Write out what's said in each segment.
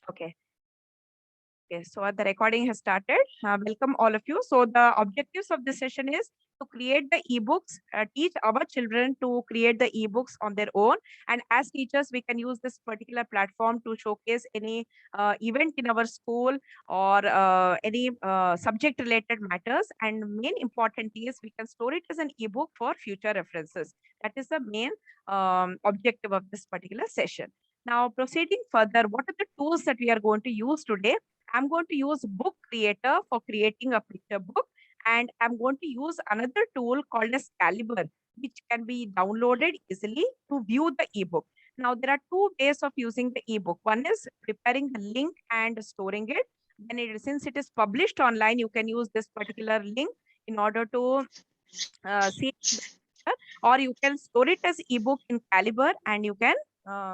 Okay. Okay, so the recording has started. Welcome all of you. So the objectives of this session is to create the ebooks, teach our children to create the ebooks on their own. And as teachers, we can use this particular platform to showcase any event in our school or any subject related matters. And main important is we can store it as an ebook for future references. That is the main objective of this particular session. Now, proceeding further, what are the tools that we are going to use today? I'm going to use Book Creator for creating a picture book, and I'm going to use another tool called as Caliber, which can be downloaded easily to view the ebook. Now, there are two ways of using the ebook. One is preparing the link and storing it. Since it is published online, you can use this particular link in order to see it, or you can store it as ebook in Caliber and you can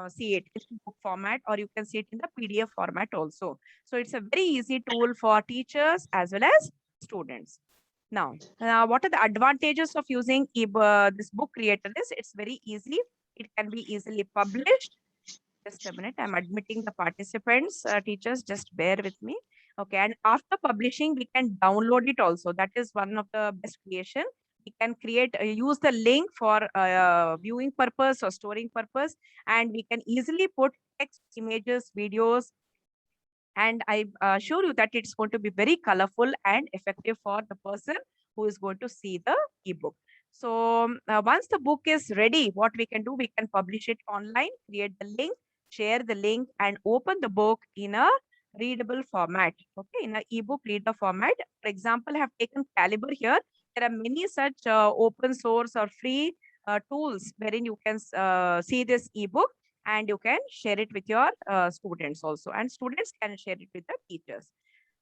see it in book format, or you can see it in the PDF format also. So it's a very easy tool for teachers as well as students. Now, what are the advantages of using this Book Creator? It's very easy. It can be easily published. Just a minute, I'm admitting the participants. Teachers, just bear with me. Okay, and after publishing, we can download it also. That is one of the best creation. We can create, use the link for viewing purpose or storing purpose, and we can easily put text, images, videos, and I assure you that it's going to be very colorful and effective for the person who is going to see the ebook. So once the book is ready, what we can do, we can publish it online, create the link, share the link, and open the book in a readable format. Okay, in an ebook reader format. For example, I have taken Caliber here. There are many such open source or free tools wherein you can see this ebook, and you can share it with your students also, and students can share it with the teachers.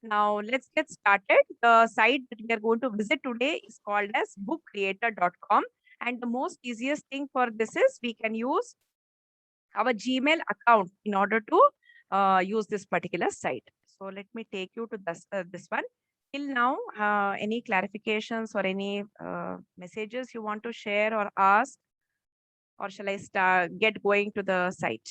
Now let's get started. The site that we are going to visit today is called as bookcreator.com, and the most easiest thing for this is we can use our Gmail account in order to use this particular site. So let me take you to this one. Till now, any clarifications or any messages you want to share or ask, or shall I get going to the site?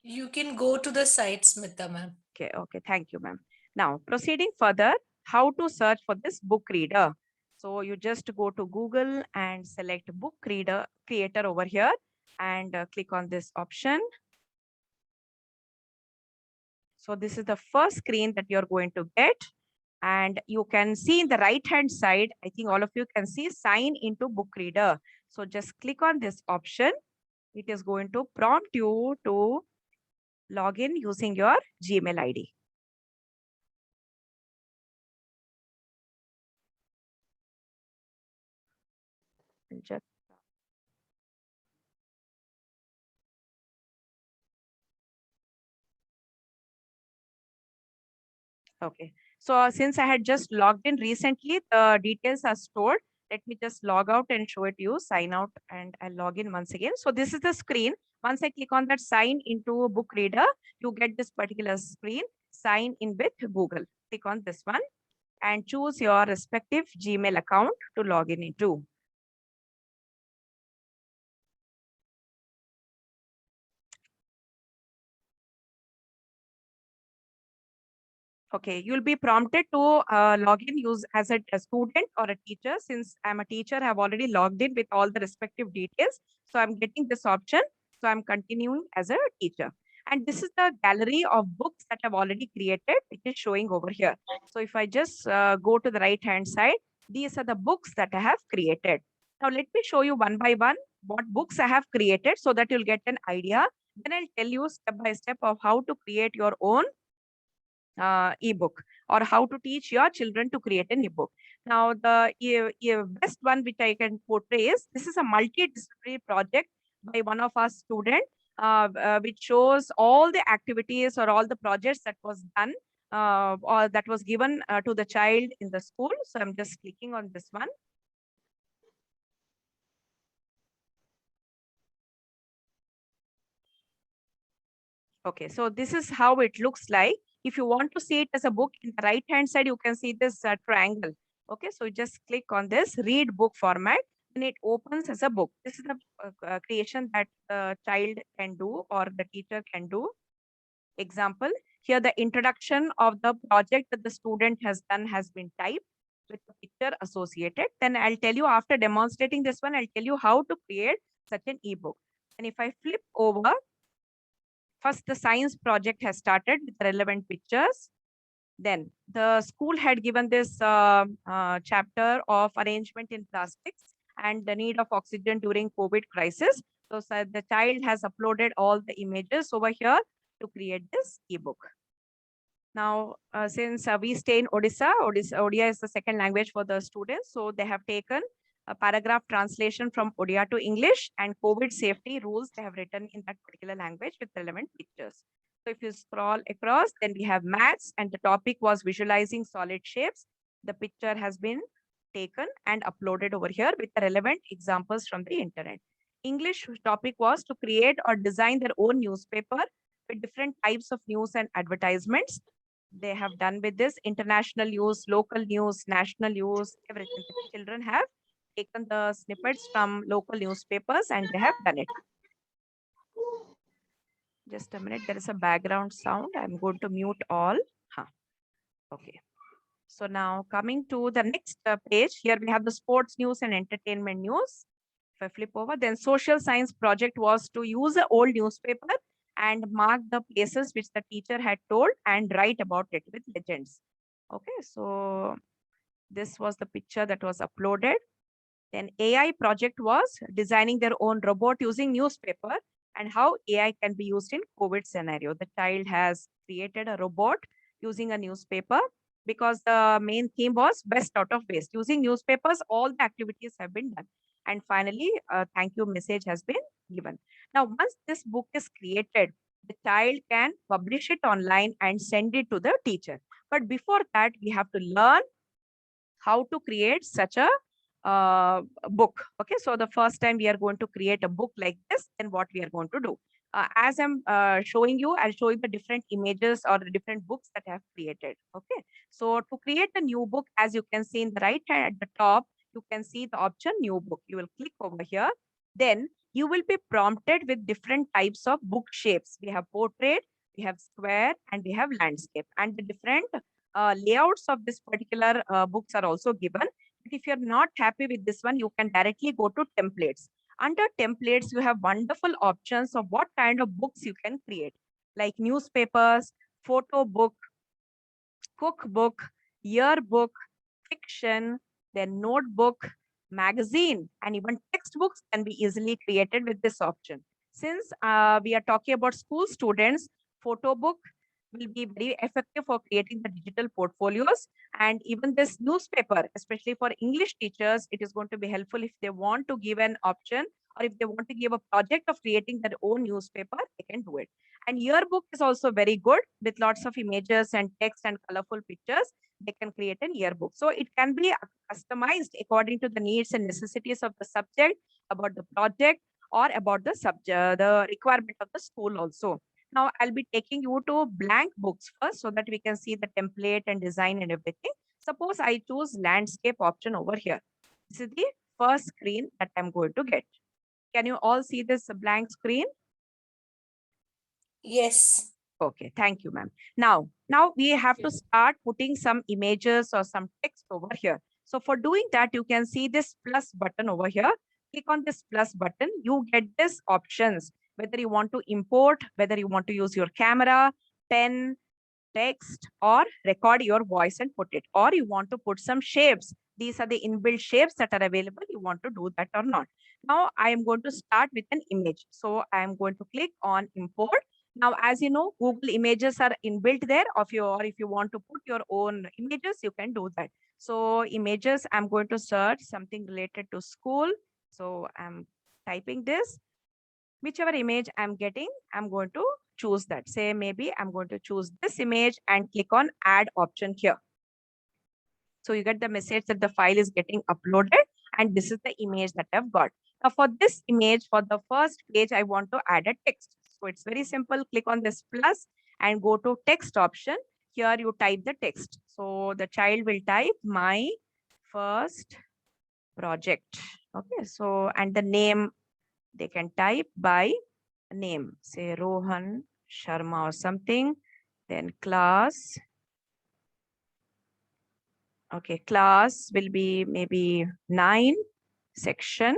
You can go to the site, Smita ma'am. Okay. Thank you, ma'am. Now, proceeding further, how to search for this book reader. So you just go to Google and select book reader creator over here, and click on this option. So this is the first screen that you're going to get. And you can see in the right hand side, I think all of you can see sign into book reader. So just click on this option. It is going to prompt you to log in using your Gmail ID. Just okay. So since I had just logged in recently, the details are stored. Let me just log out and show it to you, sign out, and I'll log in once again. So this is the screen. Once I click on that sign into a book reader, you get this particular screen, sign in with Google. Click on this one and choose your respective Gmail account to log in into. Okay, you'll be prompted to log in use as a student or a teacher. Since I'm a teacher, I've already logged in with all the respective details. So I'm getting this option. So I'm continuing as a teacher. And this is the gallery of books that I've already created, which is showing over here. So if I just go to the right hand side, these are the books that I have created. Now let me show you one by one what books I have created so that you'll get an idea. Then I'll tell you step by step of how to create your own ebook, or how to teach your children to create an ebook. Now, the best one which I can portray is this is a multidisciplinary project by one of our students, which shows all the activities or all the projects that was done or that was given to the child in the school. So I'm just clicking on this one. Okay, so this is how it looks like. If you want to see it as a book, in the right hand side, you can see this triangle. Okay, so just click on this read book format. then it opens as a book. This is the creation that the child can do or the teacher can do. Example, here the introduction of the project that the student has done has been typed with the picture associated. Then I'll tell you, after demonstrating this one, I'll tell you how to create such an ebook. And if I flip over, first the science project has started with relevant pictures. Then the school had given this chapter of arrangement in plastics and the need of oxygen during COVID crisis. So the child has uploaded all the images over here to create this ebook. Now, since we stay in Odisha, Odia is the second language for the students. So they have taken a paragraph translation from Odia to English, and COVID safety rules they have written in that particular language with relevant pictures. So if you scroll across, then we have maths, and the topic was visualizing solid shapes. The picture has been taken and uploaded over here with the relevant examples from the internet. English topic was to create or design their own newspaper with different types of news and advertisements. They have done with this international news, local news, national news, everything. The children have taken the snippets from local newspapers and they have done it. Just a minute, there is a background sound. I'm going to mute all. Okay. So now coming to the next page, here we have the sports news and entertainment news. If I flip over, then social science project was to use an old newspaper and mark the places which the teacher had told and write about it with legends. Okay, so this was the picture that was uploaded. Then AI project was designing their own robot using newspaper and how AI can be used in COVID scenario. The child has created a robot using a newspaper because the main theme was best out of waste. Using newspapers, all the activities have been done. And finally, a thank you message has been given. Now, once this book is created, the child can publish it online and send it to the teacher. But before that, we have to learn how to create such a book. Okay, so the first time we are going to create a book like this, then what we are going to do. As I'm showing you, I'll show you the different images or the different books that I have created. Okay, so to create a new book, as you can see in the right hand at the top, you can see the option new book. You will click over here. Then you will be prompted with different types of book shapes. We have portrait, we have square, and we have landscape. And the different layouts of this particular books are also given. But if you're not happy with this one, you can directly go to templates. Under templates, you have wonderful options of what kind of books you can create, like newspapers, photo book, cookbook, yearbook, fiction, then notebook, magazine, and even textbooks can be easily created with this option. Since we are talking about school students, photo book will be very effective for creating the digital portfolios. And even this newspaper, especially for English teachers, it is going to be helpful if they want to give an option or if they want to give a project of creating their own newspaper, they can do it. And yearbook is also very good with lots of images and text and colorful pictures. They can create an yearbook. So it can be customized according to the needs and necessities of the subject, about the project, or about the subject, the requirement of the school also. Now I'll be taking you to blank books first so that we can see the template and design and everything. Suppose I choose landscape option over here. This is the first screen that I'm going to get. Can you all see this blank screen? Yes. Okay, thank you, ma'am. Now we have to start putting some images or some text over here. So for doing that, you can see this plus button over here. Click on this plus button. You get this options, whether you want to import, whether you want to use your camera, pen, text, or record your voice and put it, or you want to put some shapes. These are the inbuilt shapes that are available. You want to do that or not. Now I am going to start with an image. So I am going to click on import. Now, as you know, Google Images are inbuilt there of your, or if you want to put your own images, you can do that. So images, I'm going to search something related to school. So I'm typing this. Whichever image I'm getting, I'm going to choose that. Say maybe I'm going to choose this image and click on add option here. So you get the message that the file is getting uploaded and this is the image that I've got. Now for this image, for the first page, I want to add a text. So it's very simple. Click on this plus and go to text option. Here you type the text. So the child will type my first project. Okay, so and the name they can type by name, say Rohan Sharma or something. Then class. Okay, class will be maybe 9, section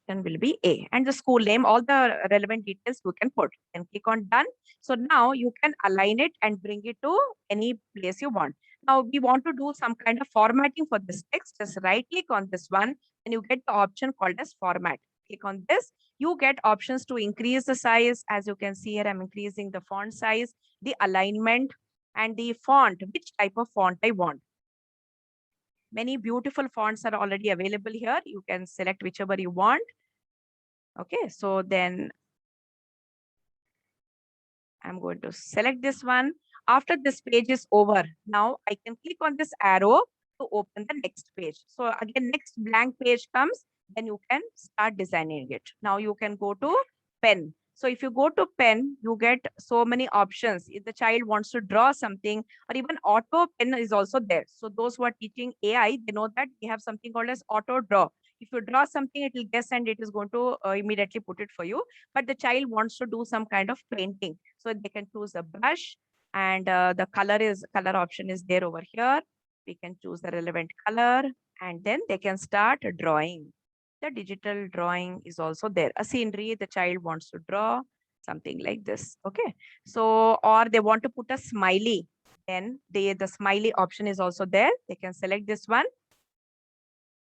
will be A, and the school name, all the relevant details you can put. Then click on done. So now you can align it and bring it to any place you want. Now we want to do some kind of formatting for this text. Just right click on this one and you get the option called as format. Click on this. You get options to increase the size. As you can see here, I'm increasing the font size, the alignment, and the font, which type of font I want. Many beautiful fonts are already available here. You can select whichever you want. Okay, so then I'm going to select this one. After this page is over, now I can click on this arrow to open the next page. So again, next blank page comes, then you can start designing it. Now you can go to pen. So if you go to pen, you get so many options. If the child wants to draw something, or even auto pen is also there. So those who are teaching AI, they know that we have something called as auto draw. If you draw something, it will guess and it is going to immediately put it for you. But the child wants to do some kind of painting. So they can choose a brush, and the color option is there over here. We can choose the relevant color, and then they can start drawing. The digital drawing is also there. A scenery the child wants to draw, something like this. Okay. So, or they want to put a smiley, then the smiley option is also there. They can select this one.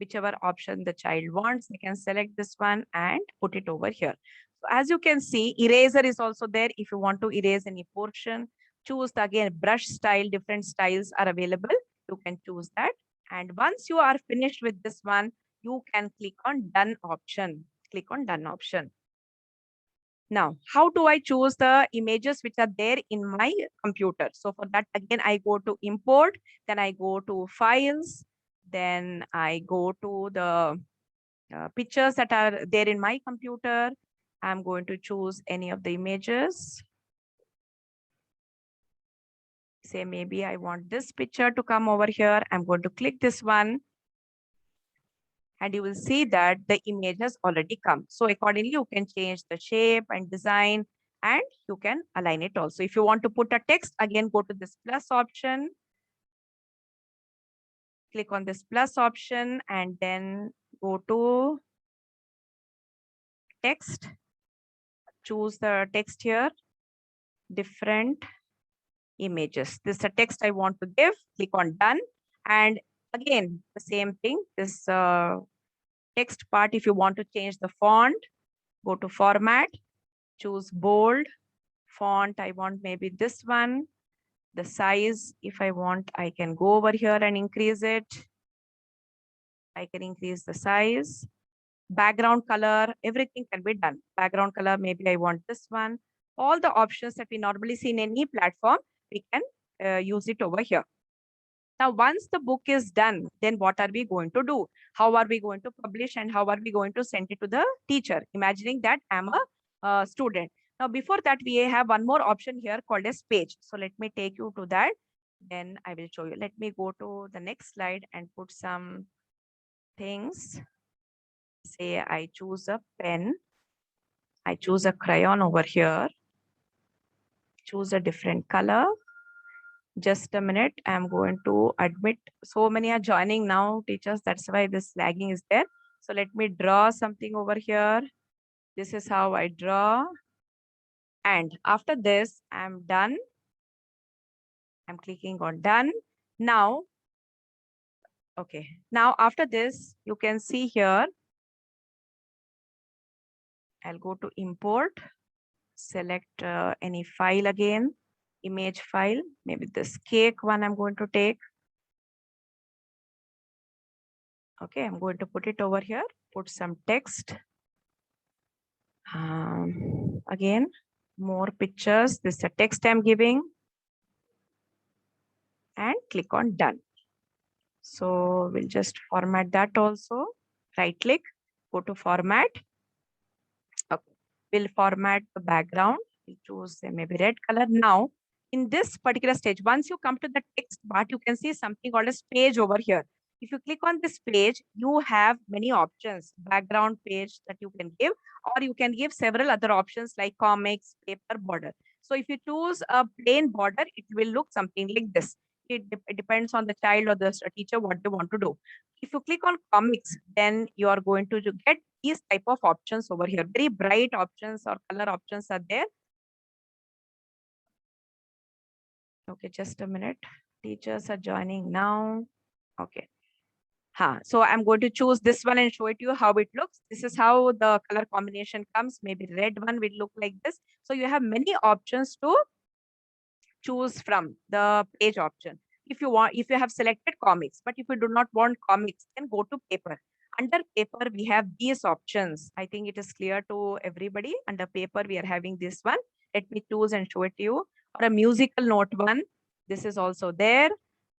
Whichever option the child wants, they can select this one and put it over here. So as you can see, eraser is also there. If you want to erase any portion, choose the, again, brush style, different styles are available. You can choose that. And once you are finished with this one, you can click on done option. Click on done option. Now, how do I choose the images which are there in my computer? So for that, again, I go to import, then I go to files, then I go to the pictures that are there in my computer. I'm going to choose any of the images. Say maybe I want this picture to come over here. I'm going to click this one. And you will see that the image has already come. So accordingly, you can change the shape and design, and you can align it also. If you want to put a text, again, go to this plus option. Click on this plus option and then go to text. Choose the text here, different images. This is a text I want to give. Click on done. And again, the same thing, this text part, if you want to change the font, go to format, choose bold font. I want maybe this one. The size, if I want, I can go over here and increase it. I can increase the size. Background color, everything can be done. Background color, maybe I want this one. All the options that we normally see in any platform, we can use it over here. Now, once the book is done, then what are we going to do? How are we going to publish and how are we going to send it to the teacher? Imagining that I'm a student. Now, before that, we have one more option here called as page. So let me take you to that. Then I will show you. Let me go to the next slide and put some things. Say I choose a pen. I choose a crayon over here. Choose a different color. Just a minute. I'm going to admit so many are joining now, teachers. That's why this lagging is there. So let me draw something over here. This is how I draw. And after this, I'm done. I'm clicking on done. Now, okay. Now, after this, you can see here, I'll go to import, select any file again, image file, maybe this cake one I'm going to take. Okay, I'm going to put it over here, put some text. Again, more pictures. This is the text I'm giving. And click on done. So we'll just format that also. Right click, go to format. Okay. We'll format the background. We'll choose maybe red color. Now, in this particular stage, once you come to the text part, you can see something called as page over here. If you click on this page, you have many options, background page that you can give, or you can give several other options like comics, paper, border. So if you choose a plain border, it will look something like this. It depends on the child or the teacher what they want to do. If you click on comics, then you are going to get these type of options over here. Very bright options or color options are there. Okay, just a minute. Teachers are joining now. Okay. So I'm going to choose this one and show it to you how it looks. This is how the color combination comes. Maybe red one will look like this. So you have many options to choose from the page option. If you have selected comics, but if you do not want comics, then go to paper. Under paper, we have these options. I think it is clear to everybody. Under paper, we are having this one. Let me choose and show it to you. Or a musical note one. This is also there.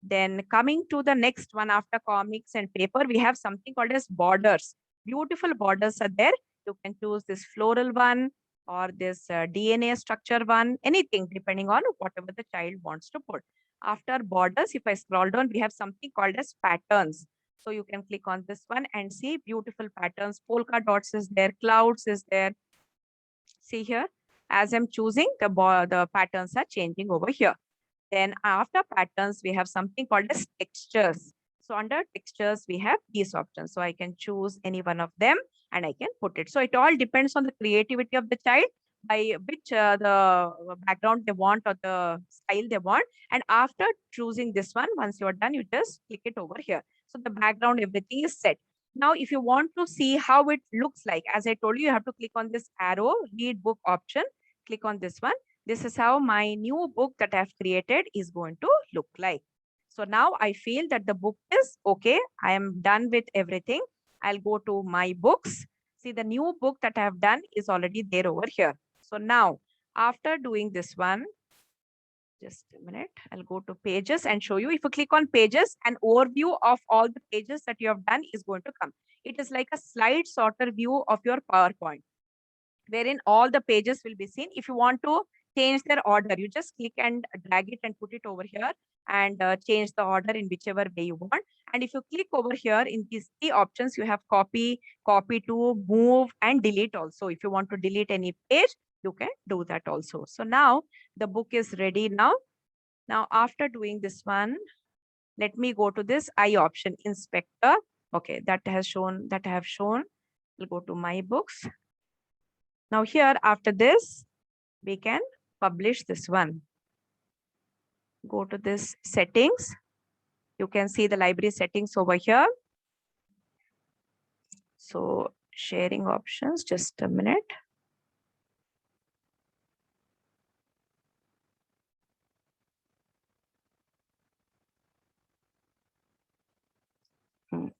Then coming to the next one after comics and paper, we have something called as borders. Beautiful borders are there. You can choose this floral one or this DNA structure one, anything depending on whatever the child wants to put. After borders, if I scroll down, we have something called as patterns. So you can click on this one and see beautiful patterns. Polka dots is there, clouds is there. See here, as I'm choosing, the patterns are changing over here. Then after patterns, we have something called as textures. So under textures, we have these options. So I can choose any one of them and I can put it. So it all depends on the creativity of the child, by which the background they want or the style they want. And after choosing this one, once you're done, you just click it over here. So the background, everything is set. Now, if you want to see how it looks like, as I told you have to click on this arrow, read book option, click on this one. This is how my new book that I've created is going to look like. So now I feel that the book is okay. I am done with everything. I'll go to my books. See, the new book that I have done is already there over here. So now, after doing this one, just a minute, I'll go to pages and show you. If you click on pages, an overview of all the pages that you have done is going to come. It is like a slide sorter view of your PowerPoint, wherein all the pages will be seen. If you want to change their order, you just click and drag it and put it over here and change the order in whichever way you want. And if you click over here in these three options, you have copy, copy to, move, and delete also. If you want to delete any page, you can do that also. So now the book is ready now. Now, after doing this one, let me go to this I option, inspector. Okay, that I have shown. We'll go to my books. Now here, after this, we can publish this one. Go to this settings. You can see the library settings over here. So sharing options, just a minute.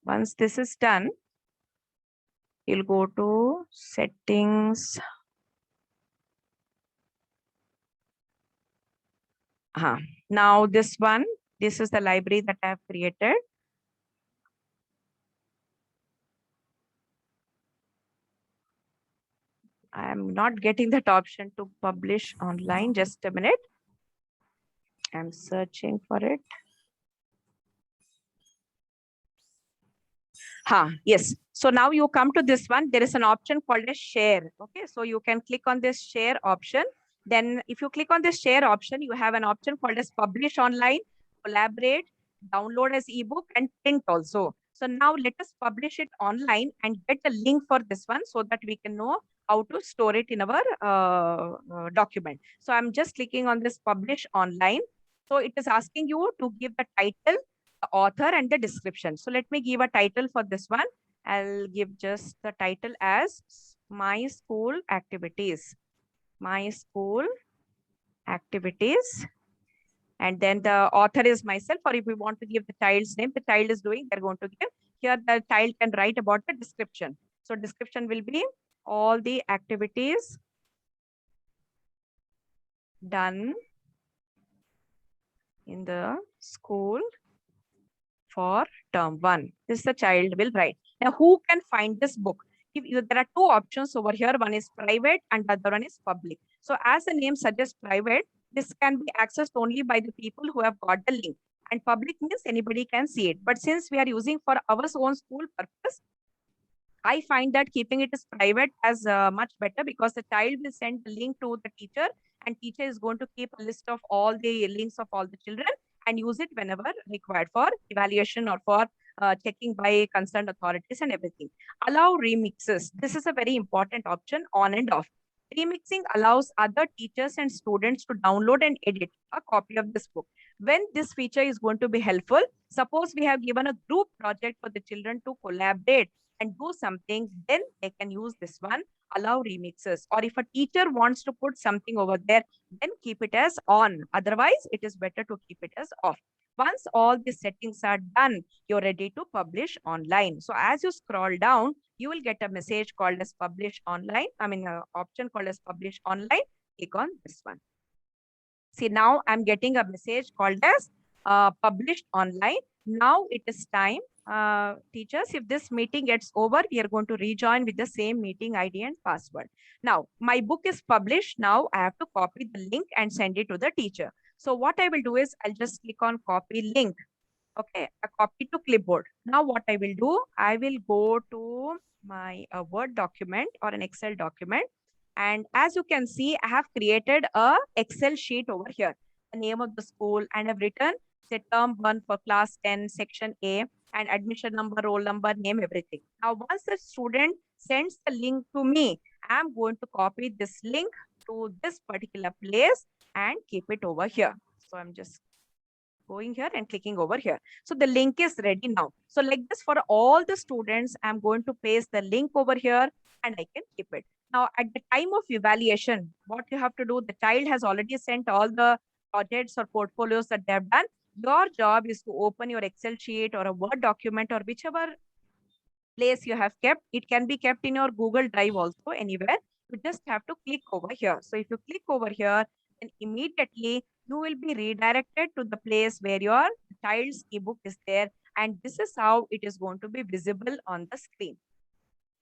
Once this is done, you'll go to settings. Now this one, this is the library that I have created. I am not getting that option to publish online. Just a minute. I'm searching for it. Yes. So now you come to this one. There is an option called as share. Okay. So you can click on this share option. Then if you click on this share option, you have an option called as publish online, collaborate, download as ebook, and print also. So now let us publish it online and get the link for this one so that we can know how to store it in our document. So I'm just clicking on this publish online. So it is asking you to give the title, the author, and the description. So let me give a title for this one. I'll give just the title as My School Activities. My School Activities. And then the author is myself, or if we want to give the child's name, the child is doing, they're going to give. Here the child can write about the description. So description will be all the activities done in the school for term 1. This the child will write. Now, who can find this book? There are two options over here. One is private and the other one is public. So as the name suggests private, this can be accessed only by the people who have got the link. and public means anybody can see it. But since we are using for our own school purpose, I find that keeping it as private as much better, because the child will send the link to the teacher, and teacher is going to keep a list of all the links of all the children and use it whenever required for evaluation or for checking by concerned authorities and everything. Allow remixes. This is a very important option, on and off. Remixing allows other teachers and students to download and edit a copy of this book. When this feature is going to be helpful, suppose we have given a group project for the children to collaborate and do something, then they can use this one, allow remixes. Or if a teacher wants to put something over there, then keep it as on. Otherwise, it is better to keep it as off. Once all the settings are done, you're ready to publish online. So as you scroll down, you will get a message called as publish online. Option called as publish online. Click on this one. See, now I'm getting a message called as published online. Now it is time. Teachers, if this meeting gets over, we are going to rejoin with the same meeting ID and password. Now, my book is published. Now I have to copy the link and send it to the teacher. So what I will do is I'll just click on copy link. Okay, a copy to clipboard. Now what I will do, I will go to my Word document or an Excel document. And as you can see, I have created a Excel sheet over here. The name of the school, and I've written say term 1 for class 10, section A, and admission number, roll number, name, everything. Now, once the student sends the link to me, I'm going to copy this link to this particular place and keep it over here. So I'm just going here and clicking over here. So the link is ready now. So like this, for all the students, I'm going to paste the link over here and I can keep it. Now, at the time of evaluation, what you have to do, the child has already sent all the projects or portfolios that they have done. Your job is to open your Excel sheet or a Word document or whichever place you have kept. It can be kept in your Google Drive also, anywhere. You just have to click over here. So if you click over here, then immediately you will be redirected to the place where your child's ebook is there. And this is how it is going to be visible on the screen.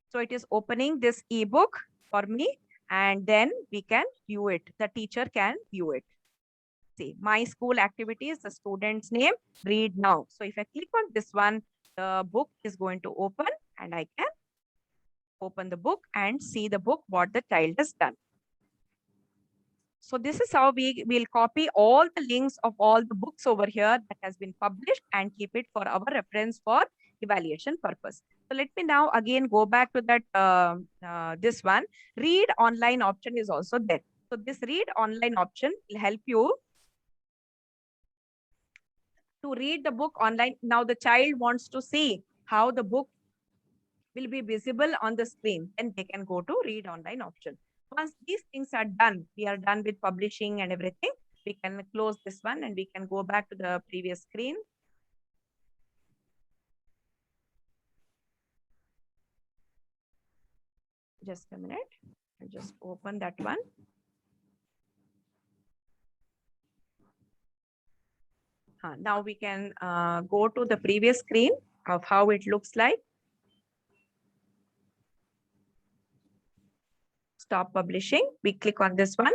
So it is opening this ebook for me, and then we can view it. The teacher can view it. See, my school activities, the student's name, read now. So if I click on this one, the book is going to open and I can open the book and see the book, what the child has done. So this is how we will copy all the links of all the books over here that has been published and keep it for our reference for evaluation purpose. So let me now again go back to that this one. Read online option is also there. So this read online option will help you to read the book online. Now the child wants to see how the book will be visible on the screen, and they can go to read online option. Once these things are done, we are done with publishing and everything. We can close this one and we can go back to the previous screen. Just a minute. I'll just open that one. Now we can go to the previous screen of how it looks like. Stop publishing. We click on this one,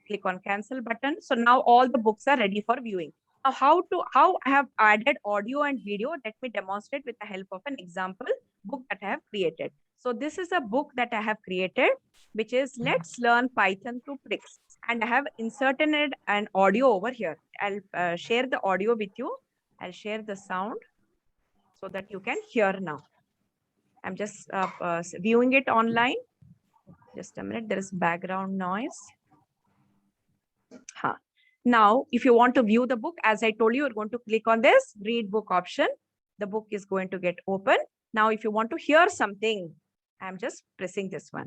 click on cancel button. So now all the books are ready for viewing. Now how I have added audio and video, let me demonstrate with the help of an example book that I have created. So this is a book that I have created, which is Let's Learn Python Through Bricks. And I have inserted an audio over here. I'll share the audio with you. I'll share the sound so that you can hear now. I'm just viewing it online. Just a minute, there is background noise. Now, if you want to view the book, as I told you, you're going to click on this read book option. The book is going to get open. Now, if you want to hear something, I'm just pressing this one.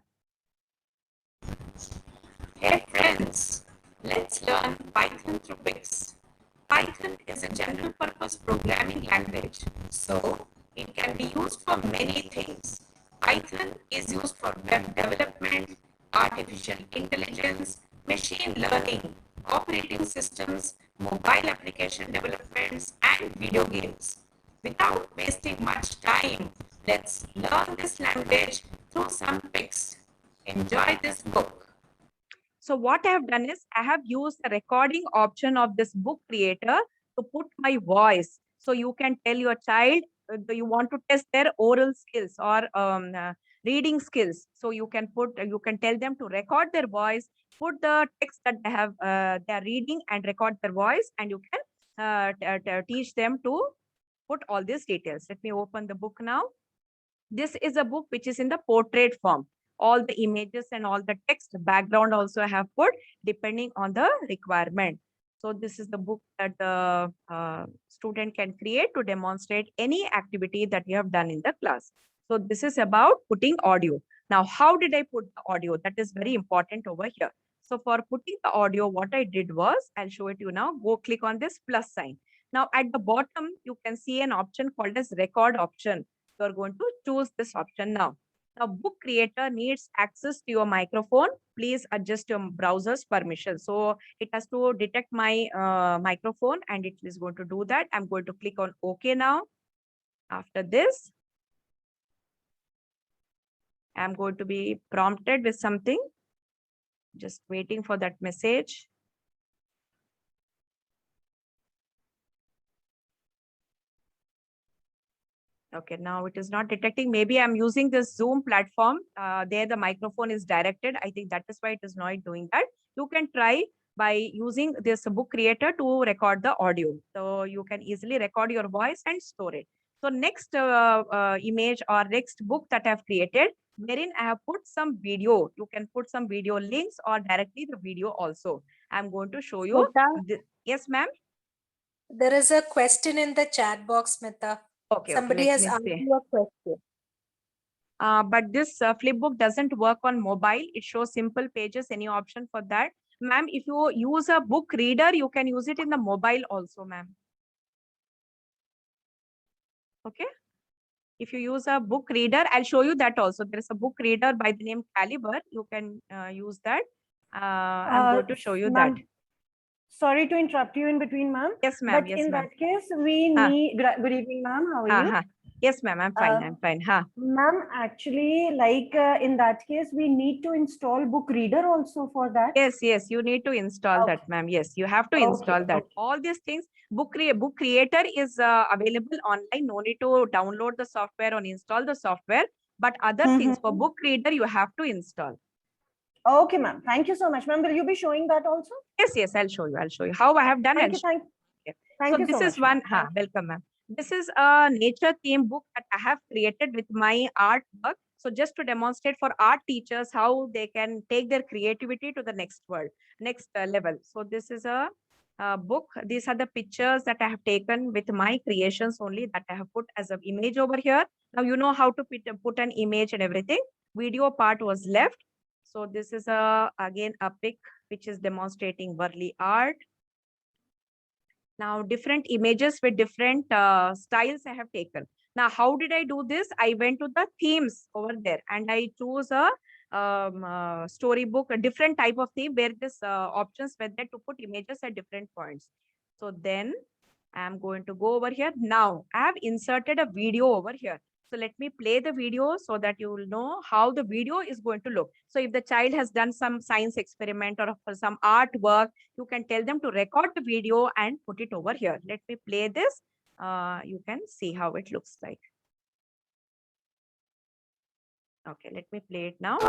Hey friends, let's learn Python through Pix. Python is a general purpose programming language, so it can be used for many things. Python is used for web development, artificial intelligence, machine learning, operating systems, mobile application developments, and video games. Without wasting much time, let's learn this language through some Pix. Enjoy this book. So what I have done is I have used the recording option of this book creator to put my voice. So you can tell your child you want to test their oral skills or reading skills. So you can tell them to record their voice, put the text that they are reading and record their voice, and you can teach them to put all these details. Let me open the book now. This is a book which is in the portrait form. All the images and all the text background also I have put depending on the requirement. So this is the book that the student can create to demonstrate any activity that you have done in the class. So this is about putting audio. Now, how did I put the audio? That is very important over here. So for putting the audio, what I did was, I'll show it to you now. Go click on this plus sign. Now at the bottom, you can see an option called as record option. You are going to choose this option now. Now, book creator needs access to your microphone. Please adjust your browser's permission. So it has to detect my microphone, and it is going to do that. I'm going to click on OK now. After this, I'm going to be prompted with something. Just waiting for that message. Okay, now it is not detecting. Maybe I'm using this Zoom platform. There the microphone is directed. I think that is why it is not doing that. You can try by using this book creator to record the audio. So you can easily record your voice and store it. So next image or next book that I have created, wherein I have put some video. You can put some video links or directly the video also. I'm going to show you. Yes, ma'am. There is a question in the chat box, Smita. Okay, Somebody has asked you a question. But this flipbook doesn't work on mobile. It shows simple pages. Any option for that? Ma'am, if you use a book reader, you can use it in the mobile also, ma'am. Okay. If you use a book reader, I'll show you that also. There is a book reader by the name Caliber. You can use that. I'm going to show you that. Sorry to interrupt you in between, ma'am. Yes, ma'am. But yes, in ma'am. that case, we need. Good evening, ma'am. How are you? Yes, ma'am. I'm fine. I'm fine. Ma'am, actually, like in that case, we need to install book reader also for that. Yes, yes. You need to install that, ma'am. Yes, you have to install that. All these things. Book creator is available online. No need to download the software or install the software. But other things for book reader, you have to install. Okay, ma'am. Thank you so much, ma'am. Will you be showing that also? Yes, yes. I'll show you. I'll show you how I have done it. Thank you so so this is much, one. Welcome, ma'am. This is a nature theme book that I have created with my artwork. So just to demonstrate for art teachers how they can take their creativity to the next level. So this is a book. These are the pictures that I have taken with my creations only that I have put as an image over here. Now you know how to put an image and everything. Video part was left. So this is again a pic which is demonstrating Varli art. Now different images with different styles I have taken. Now how did I do this? I went to the themes over there and I chose a storybook, a different type of theme where this options were there to put images at different points. So then I'm going to go over here. Now I have inserted a video over here. So let me play the video so that you will know how the video is going to look. So if the child has done some science experiment or some artwork, you can tell them to record the video and put it over here. Let me play this. You can see how it looks like. Okay, let me play it now.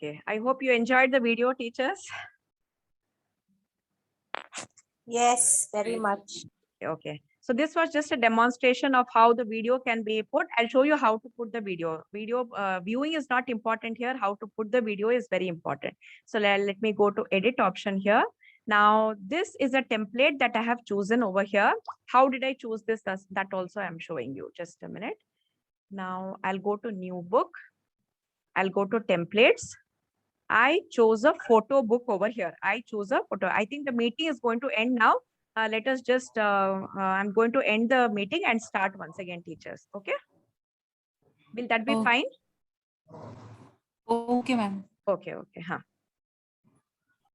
Okay, I hope you enjoyed the video, teachers. Yes, very much. Okay, so this was just a demonstration of how the video can be put. I'll show you how to put the video. Video viewing is not important here. How to put the video is very important. So let me go to edit option here. Now, this is a template that I have chosen over here. How did I choose this? That also I'm showing you. Just a minute. Now, I'll go to new book. I'll go to templates. I chose a photo book over here. I choose a photo. I think the meeting is going to end now. Let us just, I'm going to end the meeting and start once again, teachers. Okay. Will that be Oh. fine? Okay, ma'am. Okay. Okay. Huh.